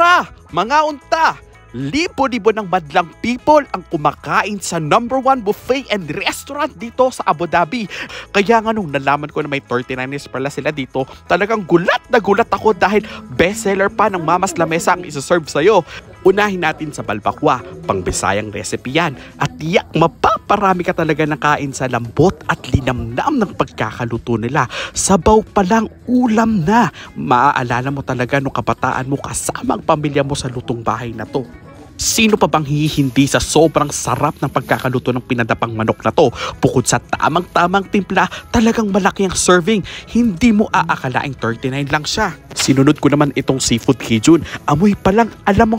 Tara, mga unta! Libo-libo ng madlang people ang kumakain sa #1 buffet and restaurant dito sa Abu Dhabi. Kaya nga nung nalaman ko na may 39ers pala sila dito, talagang gulat na gulat ako dahil bestseller pa ng Mama's Lamesa ang isa-serve sa'yo. Unahin natin sa balbakwa, pang Bisayang recipe yan. At tiyak mapaparami ka talaga ng kain sa lambot at linamnam ng pagkakaluto nila. Sabaw pa lang ulam na. Maaalala mo talaga nung kabataan mo kasama ang pamilya mo sa lutong bahay na to. Sino pa bang hihindi sa sobrang sarap ng pagkakaluto ng pinadapang manok na to? Bukod sa tamang-tamang timpla, talagang malaki ang serving. Hindi mo aakalaing 39 lang siya. Sinunod ko naman itong seafood Cajun. Amoy pa lang, alam mo,